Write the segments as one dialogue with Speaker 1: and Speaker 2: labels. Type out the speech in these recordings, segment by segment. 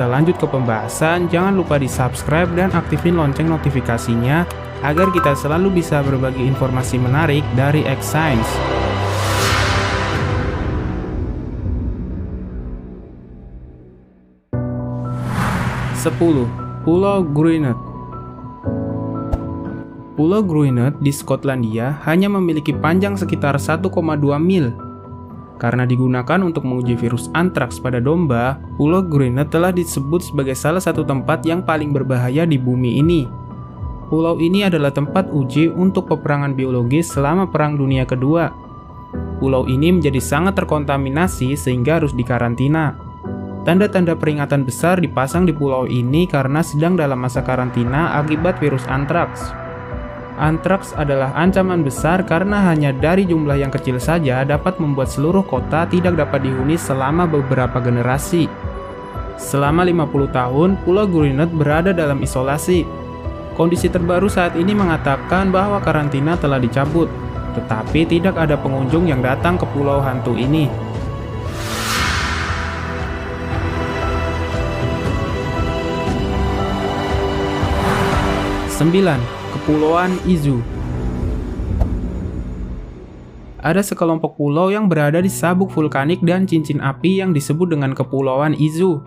Speaker 1: kita lanjut ke pembahasan, jangan lupa di subscribe dan aktifin lonceng notifikasinya agar kita selalu bisa berbagi informasi menarik dari X-Science. Pulau Gruinet. Pulau Gruinet di Skotlandia hanya memiliki panjang sekitar 1,2 mil. Karena digunakan untuk menguji virus antraks pada domba, Pulau Gruinet telah disebut sebagai salah satu tempat yang paling berbahaya di bumi ini. Pulau ini adalah tempat uji untuk peperangan biologis selama Perang Dunia Kedua. Pulau ini menjadi sangat terkontaminasi sehingga harus dikarantina. Tanda-tanda peringatan besar dipasang di pulau ini karena sedang dalam masa karantina akibat virus antraks. Antraks adalah ancaman besar karena hanya dari jumlah yang kecil saja dapat membuat seluruh kota tidak dapat dihuni selama beberapa generasi. Selama 50 tahun, Pulau Gruinet berada dalam isolasi. Kondisi terbaru saat ini mengatakan bahwa karantina telah dicabut, tetapi tidak ada pengunjung yang datang ke pulau hantu ini. 9. Kepulauan Izu. Ada sekelompok pulau yang berada di sabuk vulkanik dan cincin api yang disebut dengan Kepulauan Izu.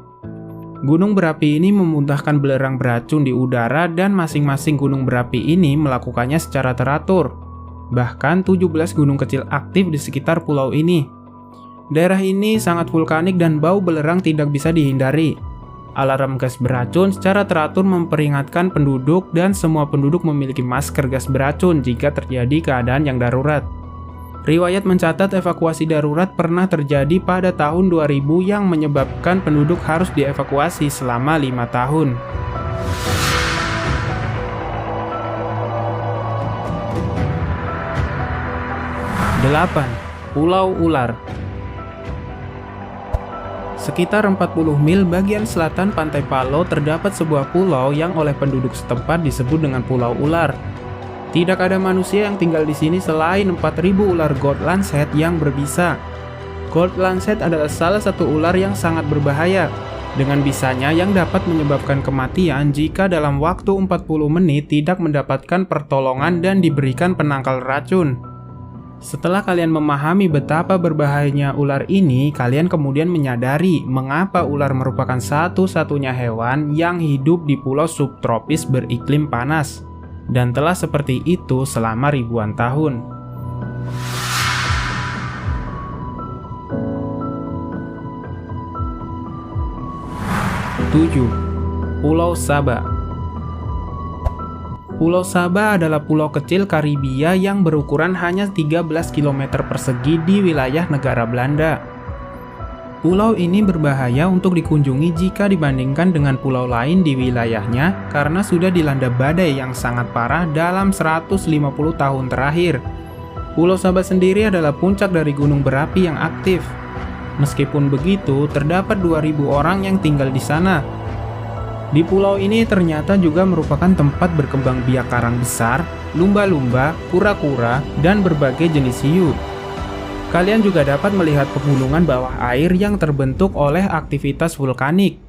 Speaker 1: Gunung berapi ini memuntahkan belerang beracun di udara dan masing-masing gunung berapi ini melakukannya secara teratur. Bahkan 17 gunung kecil aktif di sekitar pulau ini. Daerah ini sangat vulkanik dan bau belerang tidak bisa dihindari. Alarm gas beracun secara teratur memperingatkan penduduk dan semua penduduk memiliki masker gas beracun jika terjadi keadaan yang darurat. Riwayat mencatat evakuasi darurat pernah terjadi pada tahun 2000 yang menyebabkan penduduk harus dievakuasi selama 5 tahun. Delapan. Pulau Ular. Sekitar 40 mil bagian selatan pantai Palau terdapat sebuah pulau yang oleh penduduk setempat disebut dengan Pulau Ular. Tidak ada manusia yang tinggal di sini selain 4.000 ular gold lancet yang berbisa. Gold lancet adalah salah satu ular yang sangat berbahaya, dengan bisanya yang dapat menyebabkan kematian jika dalam waktu 40 menit tidak mendapatkan pertolongan dan diberikan penangkal racun. Setelah kalian memahami betapa berbahayanya ular ini, kalian kemudian menyadari mengapa ular merupakan satu-satunya hewan yang hidup di pulau subtropis beriklim panas, dan telah seperti itu selama ribuan tahun. 7. Pulau Saba. Pulau Saba adalah pulau kecil Karibia yang berukuran hanya 13 km persegi di wilayah negara Belanda. Pulau ini berbahaya untuk dikunjungi jika dibandingkan dengan pulau lain di wilayahnya karena sudah dilanda badai yang sangat parah dalam 150 tahun terakhir. Pulau Saba sendiri adalah puncak dari gunung berapi yang aktif. Meskipun begitu, terdapat 2.000 orang yang tinggal di sana. Di pulau ini ternyata juga merupakan tempat berkembang biak karang besar, lumba-lumba, kura-kura, dan berbagai jenis hiu. Kalian juga dapat melihat pegunungan bawah air yang terbentuk oleh aktivitas vulkanik.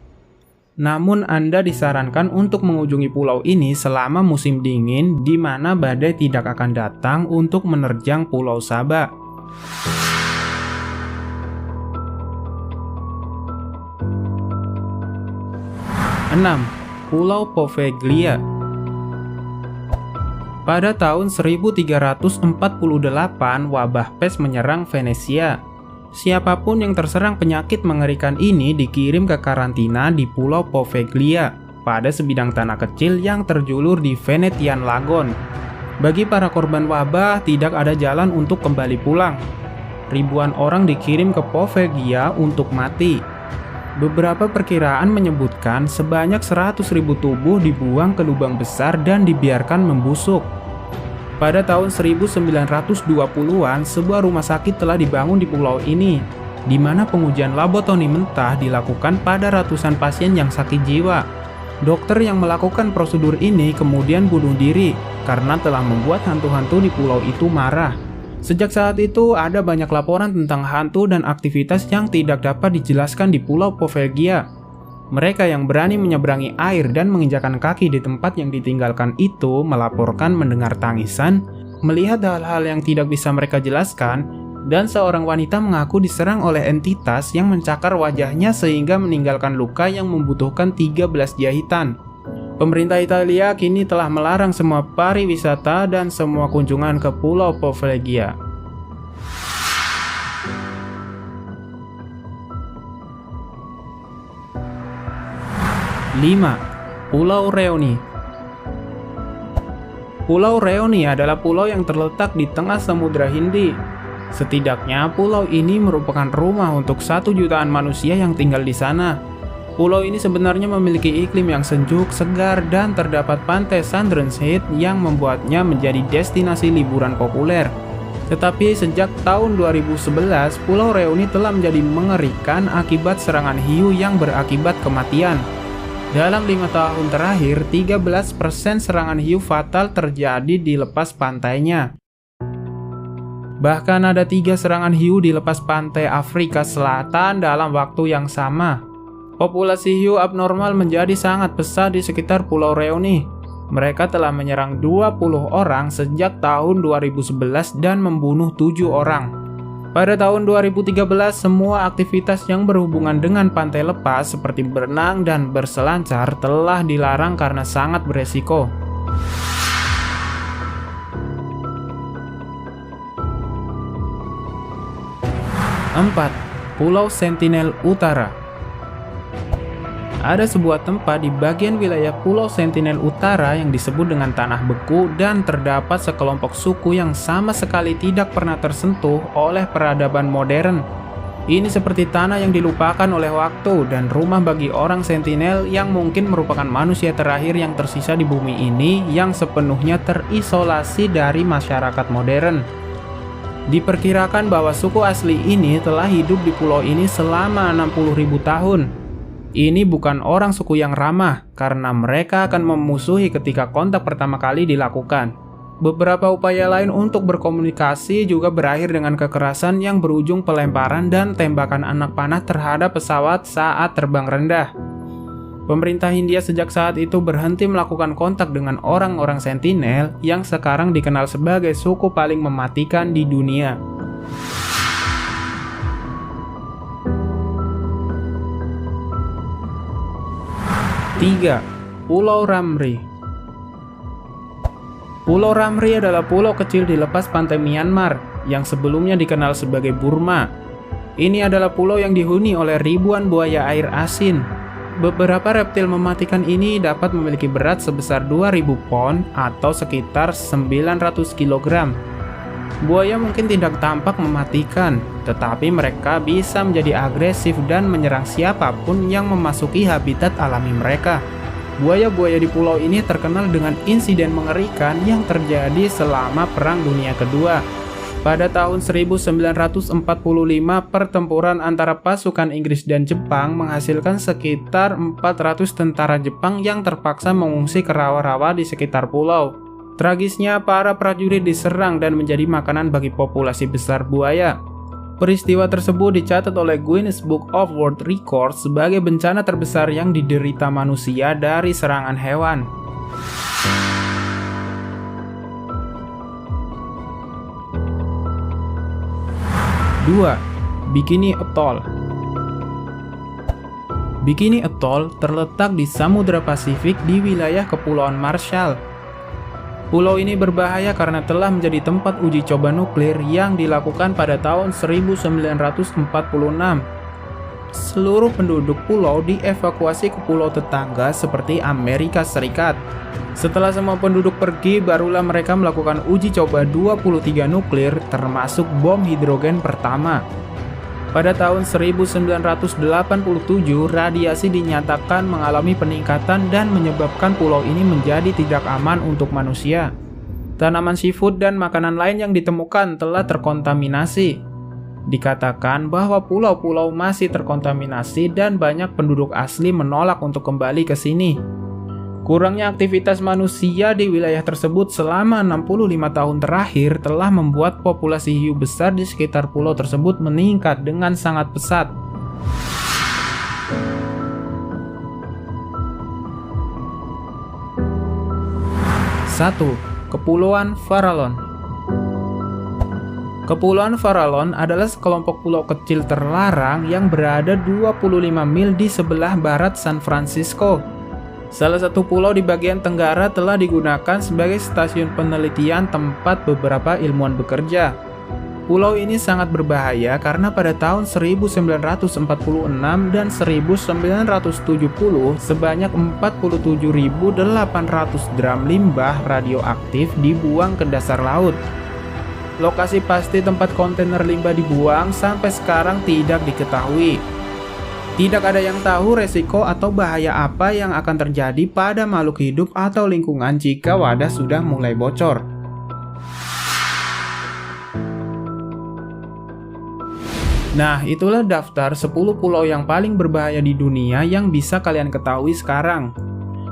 Speaker 1: Namun Anda disarankan untuk mengunjungi pulau ini selama musim dingin di mana badai tidak akan datang untuk menerjang Pulau Saba. 6. Pulau Poveglia. Pada tahun 1348, wabah pes menyerang Venesia. Siapapun yang terserang penyakit mengerikan ini dikirim ke karantina di Pulau Poveglia pada sebidang tanah kecil yang terjulur di Venetian Lagoon. Bagi para korban wabah, tidak ada jalan untuk kembali pulang. Ribuan orang dikirim ke Poveglia untuk mati. Beberapa perkiraan menyebutkan sebanyak 100.000 tubuh dibuang ke lubang besar dan dibiarkan membusuk. Pada tahun 1920-an, sebuah rumah sakit telah dibangun di pulau ini, di mana pengujian lobotomi mentah dilakukan pada ratusan pasien yang sakit jiwa. Dokter yang melakukan prosedur ini kemudian bunuh diri karena telah membuat hantu-hantu di pulau itu marah. Sejak saat itu, ada banyak laporan tentang hantu dan aktivitas yang tidak dapat dijelaskan di Pulau Poveglia. Mereka yang berani menyeberangi air dan menginjakan kaki di tempat yang ditinggalkan itu melaporkan mendengar tangisan, melihat hal-hal yang tidak bisa mereka jelaskan, dan seorang wanita mengaku diserang oleh entitas yang mencakar wajahnya sehingga meninggalkan luka yang membutuhkan 13 jahitan. Pemerintah Italia kini telah melarang semua pariwisata dan semua kunjungan ke Pulau Poveglia. 5. Pulau Rioni. Pulau Rioni adalah pulau yang terletak di tengah Samudra Hindi. Setidaknya pulau ini merupakan rumah untuk 1 jutaan manusia yang tinggal di sana. Pulau ini sebenarnya memiliki iklim yang sejuk, segar, dan terdapat pantai Sandringham Head yang membuatnya menjadi destinasi liburan populer. Tetapi sejak tahun 2011, Pulau Rioni telah menjadi mengerikan akibat serangan hiu yang berakibat kematian. Dalam 5 tahun terakhir, 13% serangan hiu fatal terjadi di lepas pantainya. Bahkan ada 3 serangan hiu di lepas pantai Afrika Selatan dalam waktu yang sama. Populasi hiu abnormal menjadi sangat besar di sekitar Pulau Rioni. Mereka telah menyerang 20 orang sejak tahun 2011 dan membunuh 7 orang. Pada tahun 2013, semua aktivitas yang berhubungan dengan pantai lepas seperti berenang dan berselancar telah dilarang karena sangat beresiko. Empat, Pulau Sentinel Utara. Ada sebuah tempat di bagian wilayah Pulau Sentinel Utara yang disebut dengan Tanah Beku dan terdapat sekelompok suku yang sama sekali tidak pernah tersentuh oleh peradaban modern. Ini seperti tanah yang dilupakan oleh waktu dan rumah bagi orang Sentinel yang mungkin merupakan manusia terakhir yang tersisa di bumi ini yang sepenuhnya terisolasi dari masyarakat modern. Diperkirakan bahwa suku asli ini telah hidup di pulau ini selama 60.000 tahun. Ini bukan orang suku yang ramah, karena mereka akan memusuhi ketika kontak pertama kali dilakukan. Beberapa upaya lain untuk berkomunikasi juga berakhir dengan kekerasan yang berujung pelemparan dan tembakan anak panah terhadap pesawat saat terbang rendah. Pemerintah Hindia sejak saat itu berhenti melakukan kontak dengan orang-orang Sentinel yang sekarang dikenal sebagai suku paling mematikan di dunia. 3. Pulau Ramri. Pulau Ramri adalah pulau kecil di lepas pantai Myanmar yang sebelumnya dikenal sebagai Burma. Ini adalah pulau yang dihuni oleh ribuan buaya air asin. Beberapa reptil mematikan ini dapat memiliki berat sebesar 2000 pon atau sekitar 900 kg. Buaya mungkin tidak tampak mematikan, tetapi mereka bisa menjadi agresif dan menyerang siapapun yang memasuki habitat alami mereka. Buaya-buaya di pulau ini terkenal dengan insiden mengerikan yang terjadi selama Perang Dunia Kedua. Pada tahun 1945, pertempuran antara pasukan Inggris dan Jepang menghasilkan sekitar 400 tentara Jepang yang terpaksa mengungsi ke rawa-rawa di sekitar pulau. Tragisnya, para prajurit diserang dan menjadi makanan bagi populasi besar buaya. Peristiwa tersebut dicatat oleh Guinness Book of World Records sebagai bencana terbesar yang diderita manusia dari serangan hewan. Dua, Bikini Atoll. Bikini Atoll terletak di Samudra Pasifik di wilayah Kepulauan Marshall. Pulau ini berbahaya karena telah menjadi tempat uji coba nuklir yang dilakukan pada tahun 1946. Seluruh penduduk pulau dievakuasi ke pulau tetangga seperti Amerika Serikat. Setelah semua penduduk pergi, barulah mereka melakukan uji coba 23 nuklir termasuk bom hidrogen pertama. Pada tahun 1987, radiasi dinyatakan mengalami peningkatan dan menyebabkan pulau ini menjadi tidak aman untuk manusia. Tanaman seafood dan makanan lain yang ditemukan telah terkontaminasi. Dikatakan bahwa pulau-pulau masih terkontaminasi dan banyak penduduk asli menolak untuk kembali ke sini. Kurangnya aktivitas manusia di wilayah tersebut selama 65 tahun terakhir telah membuat populasi hiu besar di sekitar pulau tersebut meningkat dengan sangat pesat. 1. Kepulauan Farallon. Kepulauan Farallon adalah sekelompok pulau kecil terlarang yang berada 25 mil di sebelah barat San Francisco. Salah satu pulau di bagian tenggara telah digunakan sebagai stasiun penelitian tempat beberapa ilmuwan bekerja. Pulau ini sangat berbahaya karena pada tahun 1946 dan 1970 sebanyak 47.800 drum limbah radioaktif dibuang ke dasar laut. Lokasi pasti tempat kontainer limbah dibuang sampai sekarang tidak diketahui. Tidak ada yang tahu resiko atau bahaya apa yang akan terjadi pada makhluk hidup atau lingkungan jika wadah sudah mulai bocor. Nah, itulah daftar 10 pulau yang paling berbahaya di dunia yang bisa kalian ketahui sekarang.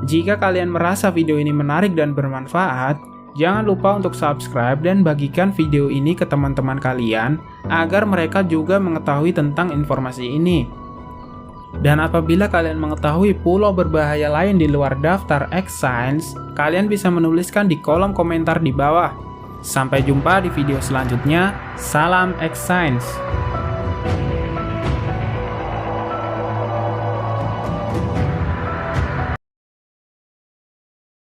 Speaker 1: Jika kalian merasa video ini menarik dan bermanfaat, jangan lupa untuk subscribe dan bagikan video ini ke teman-teman kalian agar mereka juga mengetahui tentang informasi ini. Dan apabila kalian mengetahui pulau berbahaya lain di luar daftar X-Science, kalian bisa menuliskan di kolom komentar di bawah. Sampai jumpa di video selanjutnya. Salam X-Science.